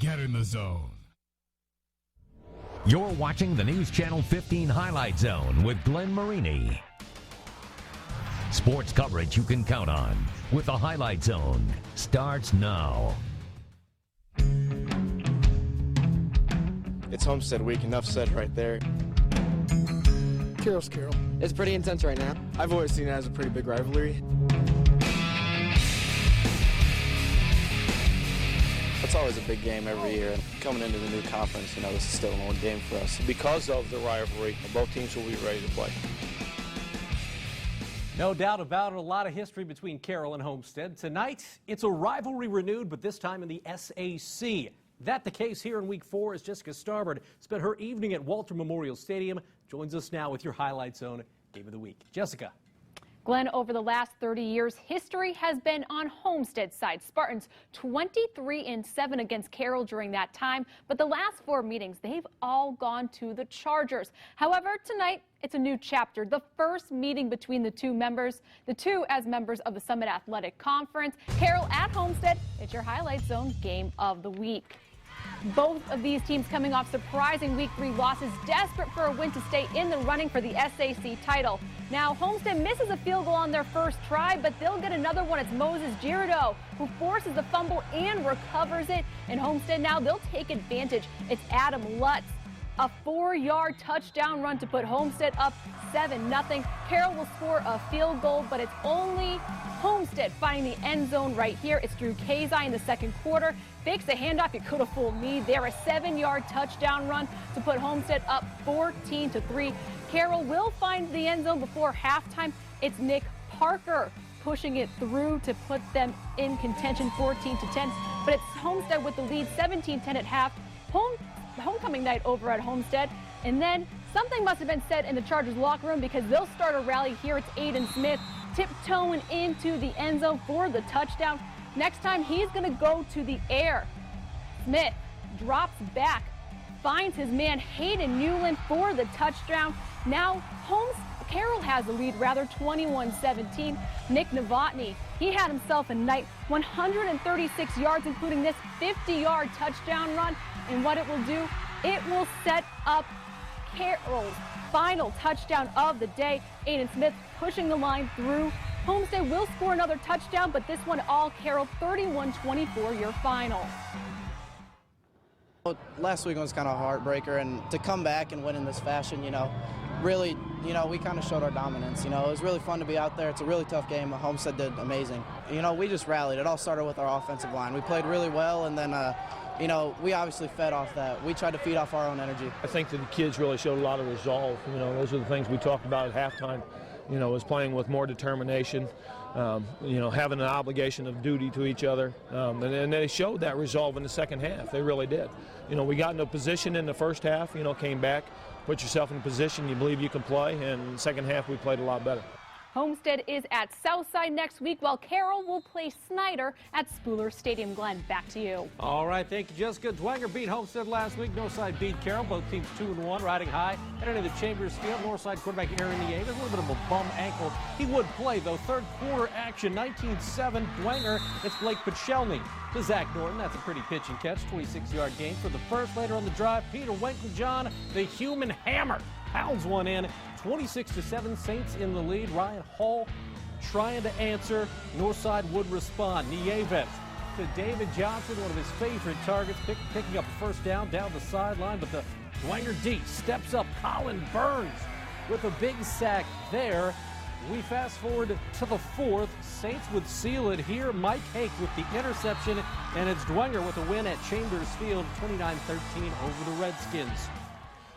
get in the zone. You're watching the News Channel 15 Highlight Zone with Glenn Marini. Sports coverage you can count on with the Highlight Zone starts now. It's Homestead Week, enough said right there. Carroll's Carroll. It's pretty intense right now. I've always seen it as a pretty big rivalry. It's always a big game every year. Coming into the new conference, this is still an old game for us. Because of the rivalry, both teams will be ready to play. No doubt about it, a lot of history between Carroll and Homestead. Tonight, it's a rivalry renewed, but this time in the SAC. That the case here in Week 4 as Jessica Starbird spent her evening at Walter Memorial Stadium. Joins us now with your Highlight Zone Game of the Week. Jessica. Glenn, over the last 30 years, history has been on Homestead's side. Spartans 23-7 against Carroll during that time, but the last 4 meetings, they've all gone to the Chargers. However, tonight, it's a new chapter, the first meeting between the two as members of the Summit Athletic Conference. Carroll at Homestead, it's your Highlight Zone Game of the Week. Both of these teams coming off surprising Week 3 losses, desperate for a win to stay in the running for the SAC title. Now, Homestead misses a field goal on their first try, but they'll get another one. It's Moses Girardeau who forces the fumble and recovers it. And Homestead now, they'll take advantage. It's Adam Lutz. A 4-yard touchdown run to put Homestead up 7-0. Carroll will score a field goal, but it's only Homestead finding the end zone right here. It's Drew Kazai in the second quarter. Fakes a handoff. You could have fooled me there. A 7-yard touchdown run to put Homestead up 14-3. Carroll will find the end zone before halftime. It's Nick Parker pushing it through to put them in contention 14-10. But it's Homestead with the lead 17-10 at half. Homecoming night over at Homestead. And then something must have been said in the Chargers locker room because they'll start a rally here. It's Aiden Smith tiptoeing into the end zone for the touchdown. Next time he's going to go to the air. Smith drops back, finds his man Hayden Newland for the touchdown. Now Carroll has the lead, 21-17. Nick Novotny, he had himself a night, 136 yards, including this 50-yard touchdown run. And what it will do, it will set up Carroll's final touchdown of the day. Aiden Smith pushing the line through. Homestead will score another touchdown, but this one all Carroll, 31-24 your final. Last week was kind of a heartbreaker, and to come back and win in this fashion, really, we kind of showed our dominance. It was really fun to be out there. It's a really tough game. Homestead did amazing. We just rallied. It all started with our offensive line. We played really well, and then we obviously fed off that. We tried to feed off our own energy. I think that the kids really showed a lot of resolve. Those are the things we talked about at halftime. Was playing with more determination, having an obligation of duty to each other. And they showed that resolve in the second half. They really did. We got into a position in the first half, came back, put yourself in a position you believe you can play, and in the second half we played a lot better. Homestead is at Southside next week, while Carroll will play Snyder at Spooler Stadium. Glenn, back to you. All right, thank you, Jessica. Dwenger beat Homestead last week. Northside beat Carroll. Both teams 2-1, riding high. Heading into the Chambers Field, Northside quarterback Aaron Nieves, a little bit of a bum ankle. He would play, though. Third quarter action, 19-7, Dwenger. It's Blake Pachelny to Zach Norton. That's a pretty pitch and catch, 26-yard gain for the first. Later on the drive, Peter Winklejohn, the human hammer, pounds one in. 26-7, Saints in the lead. Ryan Hall trying to answer. Northside would respond. Nieves to David Johnson, one of his favorite targets, picking up the first down the sideline. But the Dwenger D steps up. Colin Burns with a big sack there. We fast forward to the fourth. Saints would seal it here. Mike Hake with the interception, and it's Dwenger with a win at Chambers Field, 29-13 over the Redskins.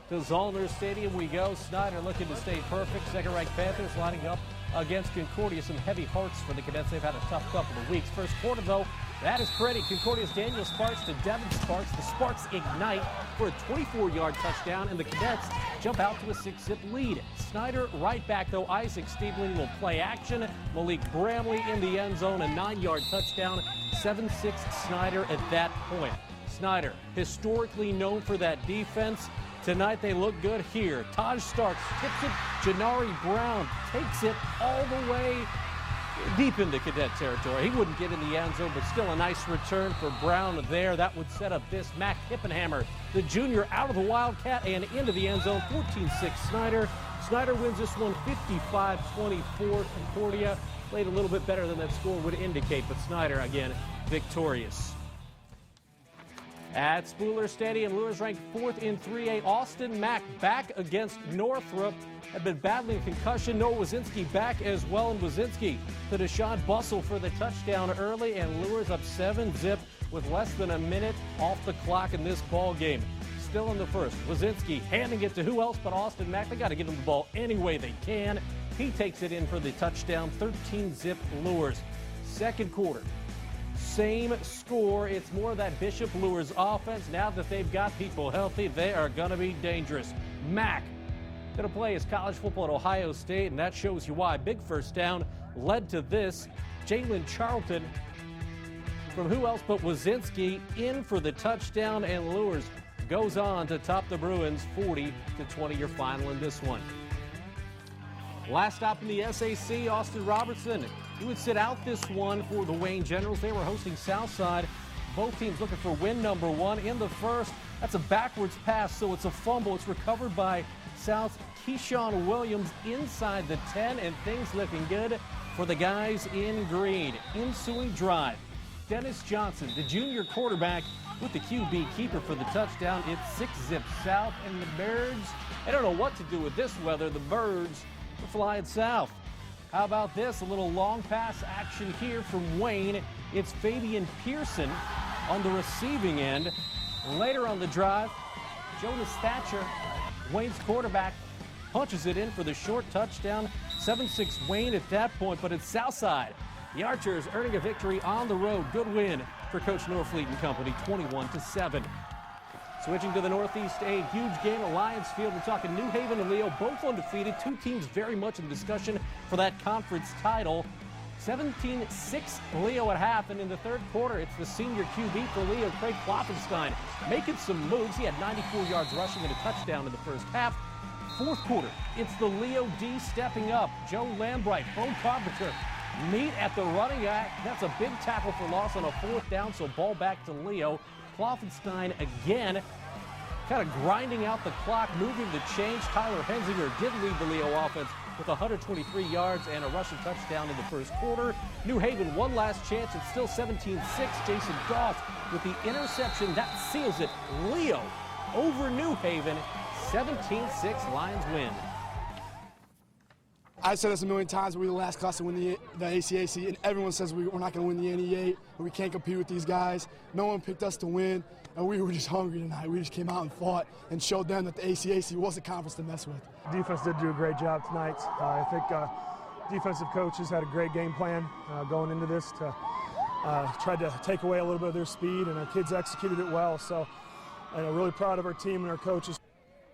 To Zollner Stadium we go. Snyder looking to stay perfect. Second-ranked Panthers lining up against Concordia. Some heavy hearts for the Cadets. They've had a tough couple of weeks. First quarter, though, that is pretty. Concordia's Daniel Sparks to Devin Sparks. The Sparks ignite for a 24-yard touchdown, and the Cadets jump out to a 6-zip lead. Snyder right back, though. Isaac Stiebling will play action. Malik Bramley in the end zone, a 9-yard touchdown. 7-6 Snyder at that point. Snyder, historically known for that defense. Tonight they look good here. Taj Starks tips it. Janari Brown takes it all the way deep into Cadet territory. He wouldn't get in the end zone, but still a nice return for Brown there. That would set up this. Mac Hippenhammer, the junior, out of the Wildcat and into the end zone. 14-6 Snyder. Snyder wins this one 55-24. Concordia played a little bit better than that score would indicate, but Snyder, again, victorious. At Spooler Stadium, Lures ranked 4th in 3A. Austin Mack back against Northrop. Had been battling concussion. Noah Wazinski back as well, and Wazinski to Deshaun Bustle for the touchdown early, and Lures up 7-zip with less than a minute off the clock in this ball game. Still in the first. Wazinski handing it to who else but Austin Mack. They got to give him the ball any way they can. He takes it in for the touchdown. 13-zip Lures. Second quarter. Same score. It's more of that Bishop Lures offense. Now that they've got people healthy, they are going to be dangerous. Mack going to play his college football at Ohio State, and that shows you why. Big first down led to this. Jalen Charlton from who else but Wazinski in for the touchdown, and Lures goes on to top the Bruins 40-20 your final in this one. Last stop in the SAC, Austin Robertson. He would sit out this one for the Wayne Generals. They were hosting Southside. Both teams looking for win number 1 in the first. That's a backwards pass, so it's a fumble. It's recovered by South's Keyshawn Williams inside the 10, and things looking good for the guys in green. Ensuing drive. Dennis Johnson, the junior quarterback, with the QB keeper for the touchdown. It's 6-zip south, and the Birds, I don't know what to do with this weather. The Birds are flying south. How about this? A little long pass action here from Wayne. It's Fabian Pearson on the receiving end. Later on the drive, Jonas Thatcher, Wayne's quarterback, punches it in for the short touchdown. 7-6 Wayne at that point, but it's Southside. The Archers earning a victory on the road. Good win for Coach Norfleet and company, 21-7. Switching to the Northeast, a huge game at Lions Field. We're talking New Haven and Leo, both undefeated. Two teams very much in discussion for that conference title. 17-6 Leo at half, and in the third quarter, it's the senior QB for Leo, Craig Klopfenstein, making some moves. He had 94 yards rushing and a touchdown in the first half. Fourth quarter, it's the Leo D stepping up. Joe Lambright, Bo Carpenter meet at the running back. That's a big tackle for loss on a fourth down, so ball back to Leo. Klopfenstein again, kind of grinding out the clock, moving the change. Tyler Hensinger did lead the Leo offense with 123 yards and a rushing touchdown in the first quarter. New Haven, one last chance. It's still 17-6. Jason Goss with the interception. That seals it. Leo over New Haven. 17-6 Lions win. I said this a million times, we're the last class to win the ACAC, and everyone says we're not going to win the NE8, but we can't compete with these guys. No one picked us to win, and we were just hungry tonight. We just came out and fought and showed them that the ACAC was a conference to mess with. Defense did do a great job tonight. I think defensive coaches had a great game plan going into this to try to take away a little bit of their speed, and our kids executed it well. So I'm really proud of our team and our coaches.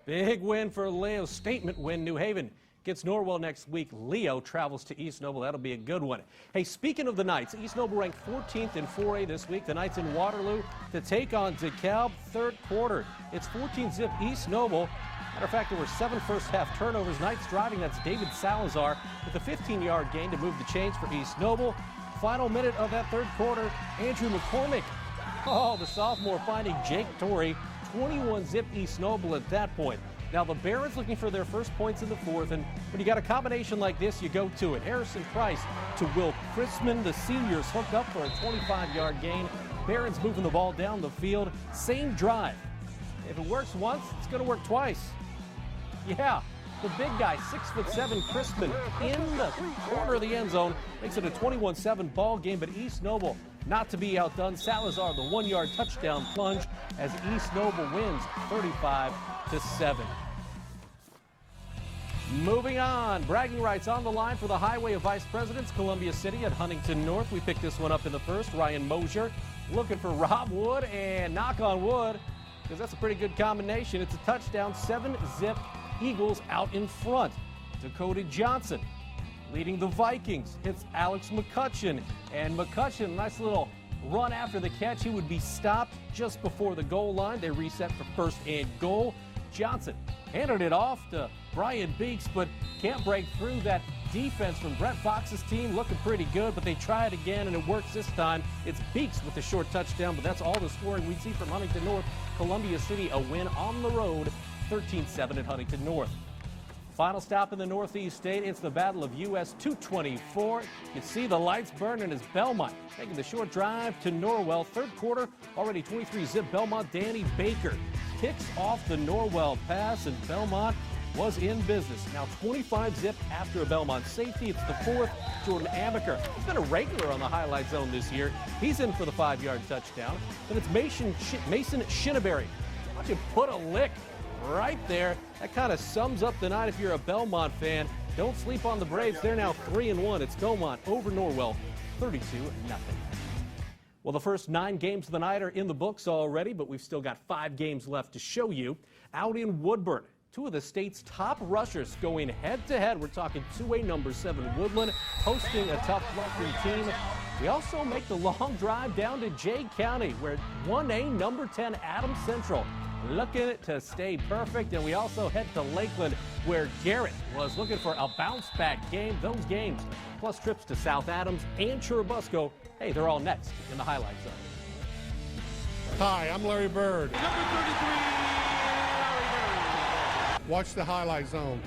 Big win for Leo, statement win. New Haven gets Norwell next week. Leo travels to East Noble. That'll be a good one. Hey, speaking of the Knights, East Noble ranked 14th in 4A this week. The Knights in Waterloo to take on DeKalb. Third quarter, it's 14-zip East Noble. Matter of fact, there were 7 first-half turnovers. Knights driving, that's David Salazar with a 15-yard gain to move the chains for East Noble. Final minute of that third quarter, Andrew McCormick. Oh, the sophomore finding Jake Torrey. 21-zip East Noble at that point. Now the Barons looking for their first points in the fourth, and when you got a combination like this, you go to it. Harrison Price to Will Chrisman. The seniors hooked up for a 25-yard gain. Barons moving the ball down the field. Same drive. If it works once, it's going to work twice. Yeah, the big guy, 6'7" Chrisman in the corner of the end zone. Makes it a 21-7 ball game, but East Noble not to be outdone. Salazar, the 1-yard touchdown plunge as East Noble wins 35-7. Moving on, bragging rights on the line for the Highway of Vice Presidents, Columbia City at Huntington North. We picked this one up in the first. Ryan Mosier looking for Rob Wood, and knock on wood, because that's a pretty good combination. It's a touchdown, 7-zip Eagles out in front. Dakota Johnson leading the Vikings. It's Alex McCutcheon, and McCutcheon, nice little run after the catch. He would be stopped just before the goal line. They reset for first and goal. Johnson handed it off to Brian Beeks, but can't break through. That defense from Brent Fox's team looking pretty good, but they try it again, and it works this time. It's Beeks with the short touchdown, but that's all the scoring we see from Huntington North. Columbia City a win on the road, 13-7 at Huntington North. Final stop in the Northeast state, it's the Battle of US 224. You see the lights burning as Belmont taking the short drive to Norwell. Third quarter, already 23-zip Belmont. Danny Baker kicks off the Norwell pass, and Belmont was in business. Now 25-zip after a Belmont safety. It's the fourth. Jordan Amaker, he's been a regular on the highlight zone this year. He's in for the 5-yard touchdown. Then it's Mason Shinneberry. Watch him put a lick right there. That kind of sums up the night if you're a Belmont fan. Don't sleep on the Braves. They're now 3-1. It's Belmont over Norwell, 32-0. Well, the first 9 games of the night are in the books already, but we've still got 5 games left to show you. Out in Woodburn, 2 of the state's top rushers going head-to-head. We're talking 2A number 7 Woodland hosting a tough Flushing team. We also make the long drive down to Jay County, where 1A number 10 Adams Central looking to stay perfect. And we also head to Lakeland, where Garrett was looking for a bounce-back game. Those games, plus trips to South Adams and Churubusco, hey, they're all next in the highlight zone. Hi, I'm Larry Bird. Number 33, Larry Bird. Watch the highlight zone.